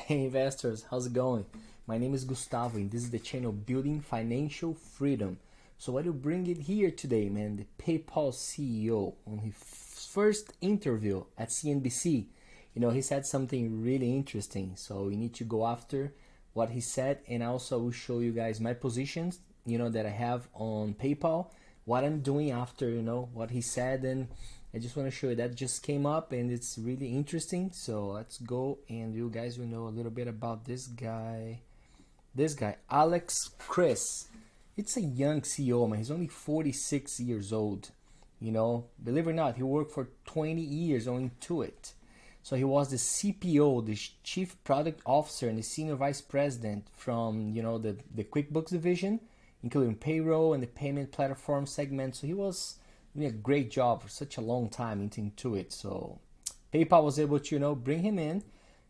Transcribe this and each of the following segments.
Hey investors, how's it going? My name is Gustavo and this is the channel Building Financial Freedom. So I will bring it here today, man. The PayPal CEO on his first interview at CNBC, he said something really interesting. So we need to go after what he said, and also I will show you guys my positions, that I have on PayPal, what I'm doing after, what he said, and I just want to show you that just came up and it's really interesting. So let's go, and you guys will know a little bit about this guy. Alex Chris. It's a young CEO, man. He's only 46 years old. Believe it or not, he worked for 20 years on Intuit. So he was the CPO, the Chief Product Officer, and the Senior Vice President from, the QuickBooks division, including payroll and the payment platform segment. So he was doing a great job for such a long time into Intuit. So PayPal was able to, bring him in.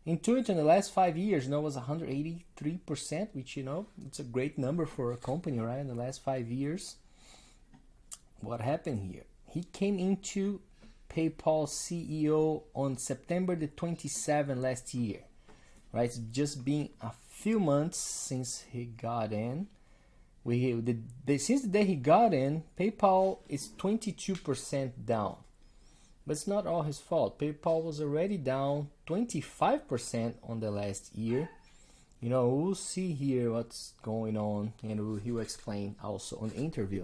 Intuit in the last 5 years, was 183%, which, it's a great number for a company, right? In the last 5 years. What happened here? He came into PayPal CEO on September the 27th last year, right? It's just been a few months since he got in. Since the day he got in, PayPal is 22% down. But it's not all his fault. PayPal was already down 25% on the last year. We'll see here what's going on, and he will explain also on the interview.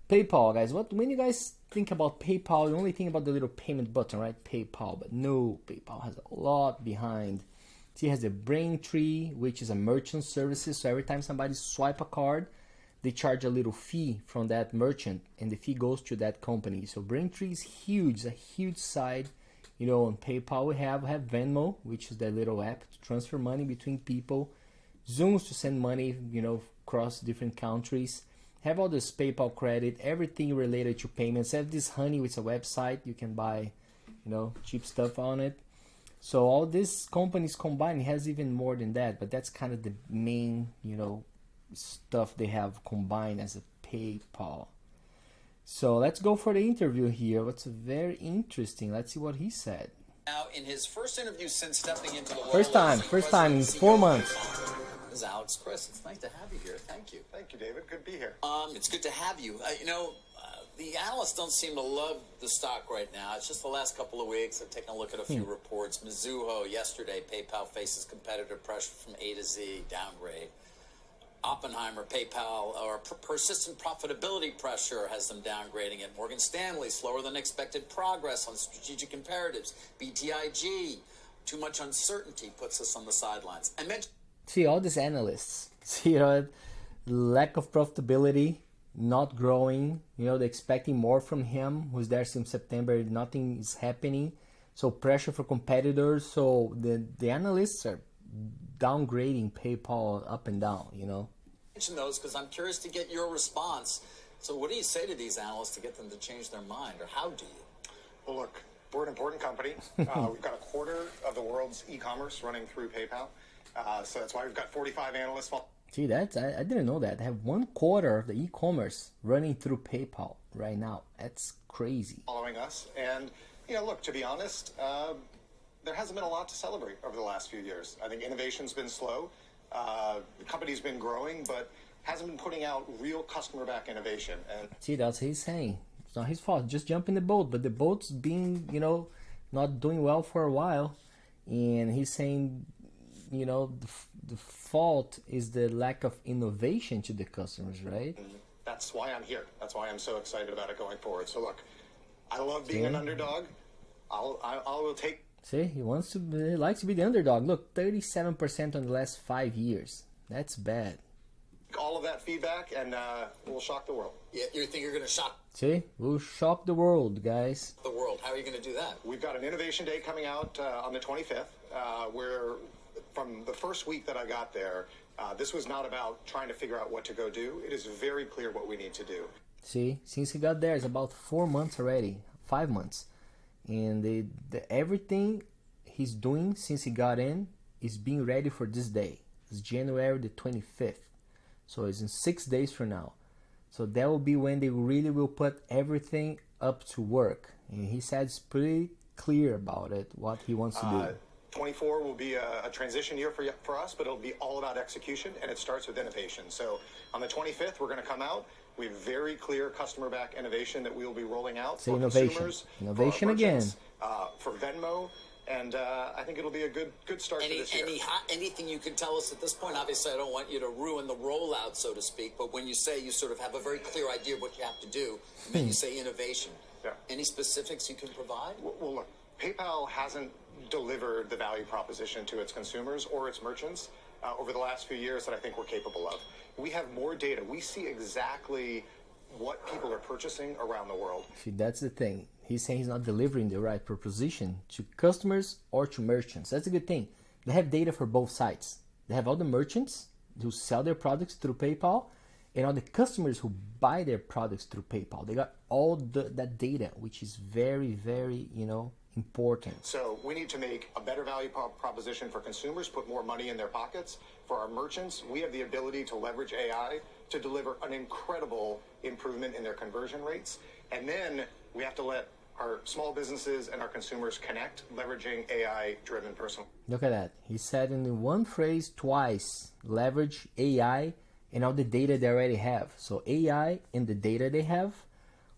PayPal, guys, when you guys think about PayPal, you only think about the little payment button, right? PayPal, but no, PayPal has a lot behind. It has a Braintree, which is a merchant services. So every time somebody swipe a card, they charge a little fee from that merchant, and the fee goes to that company. So Braintree is huge, a huge side. On PayPal we have Venmo, which is that little app to transfer money between people. Zooms to send money, across different countries. Have all this PayPal credit, everything related to payments. Have this Honey, which is a website you can buy, cheap stuff on it. So all these companies combined has even more than that, but that's kind of the main, stuff they have combined as a PayPal. So let's go for the interview here. What's very interesting. Let's see what he said. Now, in his first interview since stepping into the role, first time in 4 months. This is Alex Chris. It's nice to have you here. Thank you. Thank you, David. Good to be here. It's good to have you. The analysts don't seem to love the stock right now. It's just the last couple of weeks. I've taken a look at a few reports. Mizuho yesterday, PayPal faces competitive pressure from A to Z, downgrade. Oppenheimer, PayPal, or persistent profitability pressure has them downgrading it. Morgan Stanley, slower than expected progress on strategic imperatives. BTIG, too much uncertainty puts us on the sidelines. I mentioned. See, all these analysts, lack of profitability, not growing, they're expecting more from him, who's there since September, nothing is happening. So pressure for competitors. So the analysts are downgrading PayPal up and down, Mention those because I'm curious to get your response. So what do you say to these analysts to get them to change their mind, or how do you? Well, look, we're an important company. We've got a quarter of the world's e-commerce running through PayPal. So that's why we've got 45 analysts. See, I didn't know that. I have 1/4 of the e-commerce running through PayPal right now. That's crazy. Following us. And, look, to be honest, there hasn't been a lot to celebrate over the last few years. I think innovation's been slow. The company's been growing, but hasn't been putting out real customer-backed innovation. And see, that's what he's saying. It's not his fault. Just jump in the boat. But the boat's been, not doing well for a while. And he's saying, the fault is the lack of innovation to the customers, right? And that's why I'm here. That's why I'm so excited about it going forward. So look, I love being an underdog. I will take. See, he likes to be the underdog. Look, 37% on the last 5 years. That's bad. All of that feedback, and we'll shock the world. Yeah, you think you're going to shock See, we'll shock the world, guys. the world? How are you going to do that? We've got an Innovation Day coming out on the 25th, where from the first week that I got there, this was not about trying to figure out what to go do. It is very clear what we need to do. See, since he got there, it's about 4 months already, 5 months. And everything he's doing since he got in is being ready for this day. It's January the 25th. So it's in 6 days from now. So that will be when they really will put everything up to work. And he said it's pretty clear about it, what he wants to do. 24 will be a transition year for us, but it'll be all about execution, and it starts with innovation. So on the 25th, we're going to come out. We have very clear customer-backed innovation that we will be rolling out so for innovation. consumers, Innovation for again. For Venmo, and I think it'll be a good start to this year. Anything you can tell us at this point? Obviously, I don't want you to ruin the rollout, so to speak, but when you say you sort of have a very clear idea of what you have to do, and then you say innovation, any specifics you can provide? Well, look, PayPal hasn't delivered the value proposition to its consumers or its merchants over the last few years that I think we're capable of. We have more data. We see exactly what people are purchasing around the world. See, that's the thing. He's saying he's not delivering the right proposition to customers or to merchants. That's a good thing. They have data for both sides. They have all the merchants who sell their products through PayPal and all the customers who buy their products through PayPal. They got all that data, which is very, very, important. So we need to make a better value proposition for consumers, put more money in their pockets. For our merchants, we have the ability to leverage AI to deliver an incredible improvement in their conversion rates. And then we have to let our small businesses and our consumers connect, leveraging AI-driven personal. Look at that. He said in one phrase twice, leverage AI and all the data they already have. So AI and the data they have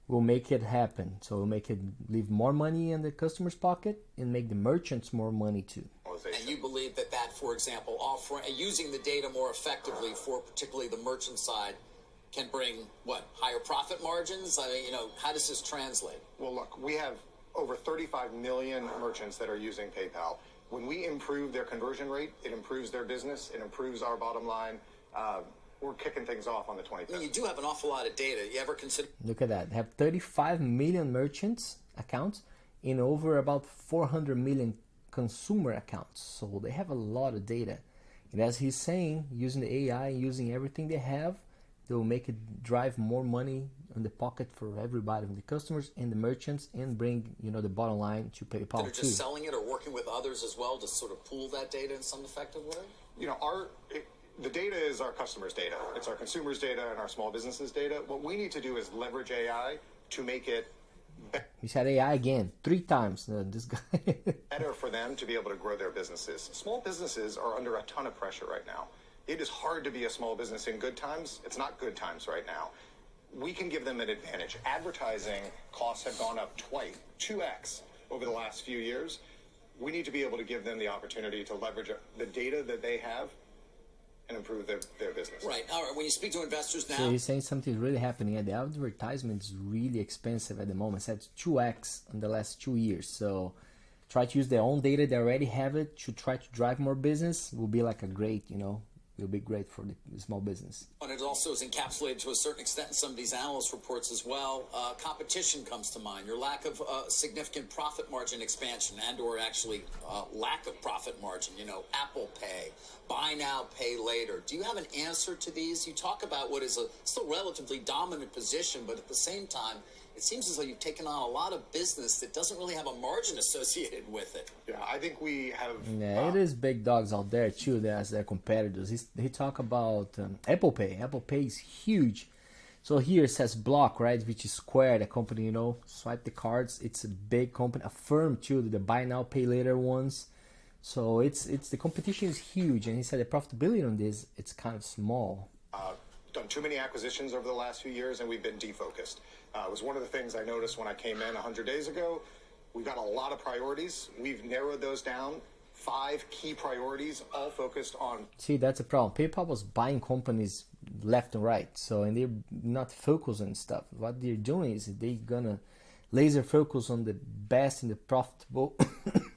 will make it happen. So we'll make it leave more money in the customer's pocket and make the merchants more money too. And you believe that, for example, using the data more effectively for particularly the merchant side can bring, higher profit margins? I mean, how does this translate? Well, look, we have over 35 million merchants that are using PayPal. When we improve their conversion rate, it improves their business, it improves our bottom line. We're kicking things off on the 25th. I mean, you do have an awful lot of data. You ever consider... Look at that. They have 35 million merchants accounts and over about 400 million consumer accounts. So they have a lot of data. And as he's saying, using the AI, using everything they have, they will make it drive more money in the pocket for everybody, the customers and the merchants, and bring, the bottom line to PayPal too. Just selling it or working with others as well to sort of pool that data in some effective way? The data is our customers' data. It's our consumers' data and our small businesses' data. What we need to do is leverage AI to make it He said AI again, 3 times. This guy. better for them to be able to grow their businesses. Small businesses are under a ton of pressure right now. It is hard to be a small business in good times. It's not good times right now. We can give them an advantage. Advertising costs have gone up 2x over the last few years. We need to be able to give them the opportunity to leverage the data that they have and improve their business. Right. All right. When you speak to investors now... So he's saying something really happening. The advertisement is really expensive at the moment. It's 2x in the last 2 years. So try to use their own data. They already have it to try to drive more business. Will be like a great, will be great for the small business. And it also is encapsulated to a certain extent in some of these analyst reports as well. Competition comes to mind. Your lack of significant profit margin expansion and or actually lack of profit margin. Apple Pay, buy now, pay later. Do you have an answer to these? You talk about what is a still relatively dominant position, but at the same time, it seems as though you've taken on a lot of business that doesn't really have a margin associated with it. Yeah, I think we have... Yeah, it is big dogs out there too as their competitors. He talk about Apple Pay. Apple Pay is huge. So here it says Block, right, which is Square, the company, swipe the cards. It's a big company, a firm too, the buy now, pay later ones. So it's the competition is huge. And he said the profitability on this, it's kind of small. Done too many acquisitions over the last few years, and we've been defocused. It was one of the things I noticed when I came in 100 days ago. We've got a lot of priorities. We've narrowed those down. 5 key priorities, all focused on... See, that's a problem. PayPal was buying companies left and right. So, and they're not focused on stuff. What they're doing is they're gonna laser focus on the best and the profitable...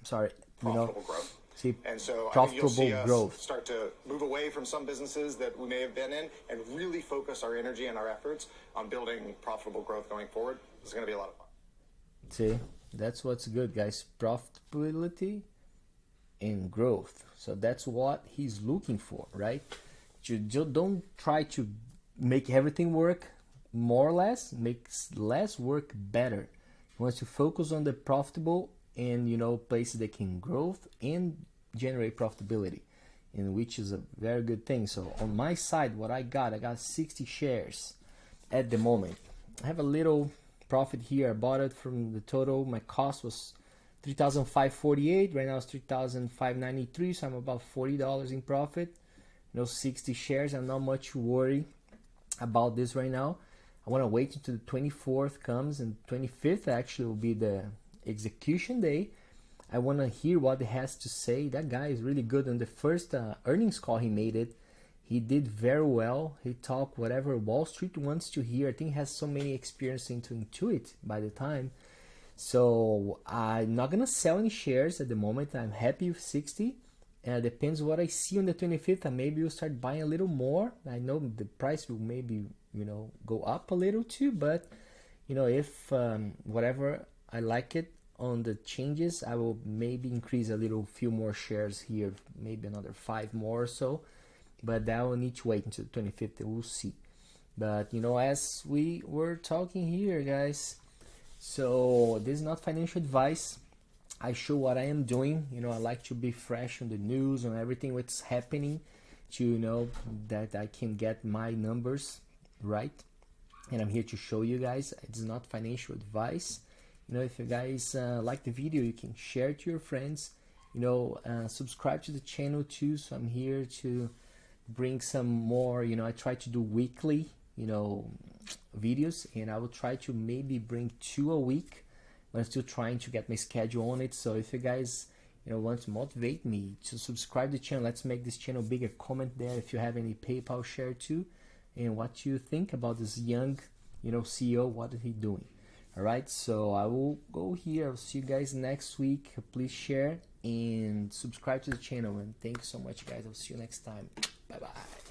profitable growth. See, and so profitable I think you'll see us growth. start to move away from some businesses that we may have been in and really focus our energy and our efforts on building profitable growth going forward. This is going to be a lot of fun. See, that's what's good, guys. Profitability and growth. So that's what he's looking for, right? You don't try to make everything work more or less. Makes less work better. He wants to focus on the profitable and places that can growth and generate profitability, and which is a very good thing. So on my side, what I got 60 shares at the moment. I have a little profit here. I bought it from the total. My cost was 3,548. Right now it's 3,593, so I'm about $40 in profit. 60 shares. I'm not much worried about this right now. I want to wait until the 24th comes, and 25th actually will be the execution day. I want to hear what he has to say. That guy is really good. On the first earnings call he made it, he did very well. He talked whatever Wall Street wants to hear. I think he has so many experience into Intuit by the time. So I'm not gonna sell any shares at the moment. I'm happy with 60. Depends what I see on the 25th. And maybe we'll start buying a little more. I know the price will maybe go up a little too. But if whatever I like it on the changes, I will maybe increase a little few more shares here, maybe another 5 more or so. But that will need to wait until the 25th. We'll see. But as we were talking here, guys. So this is not financial advice. I show what I am doing. I like to be fresh on the news, on everything what's happening, to that I can get my numbers right. And I'm here to show you guys. It's not financial advice. If you guys like the video, you can share it to your friends. Subscribe to the channel too. So I'm here to bring some more. I try to do weekly videos, and I will try to maybe bring 2 a week. I'm still trying to get my schedule on it. So if you guys want to motivate me to subscribe to the channel, let's make this channel bigger. Comment there if you have any PayPal share too, and what you think about this young CEO. What is he doing? All right, so I will go here. I'll see you guys next week. Please share and subscribe to the channel, and thank you so much, guys. I'll see you next time. Bye bye.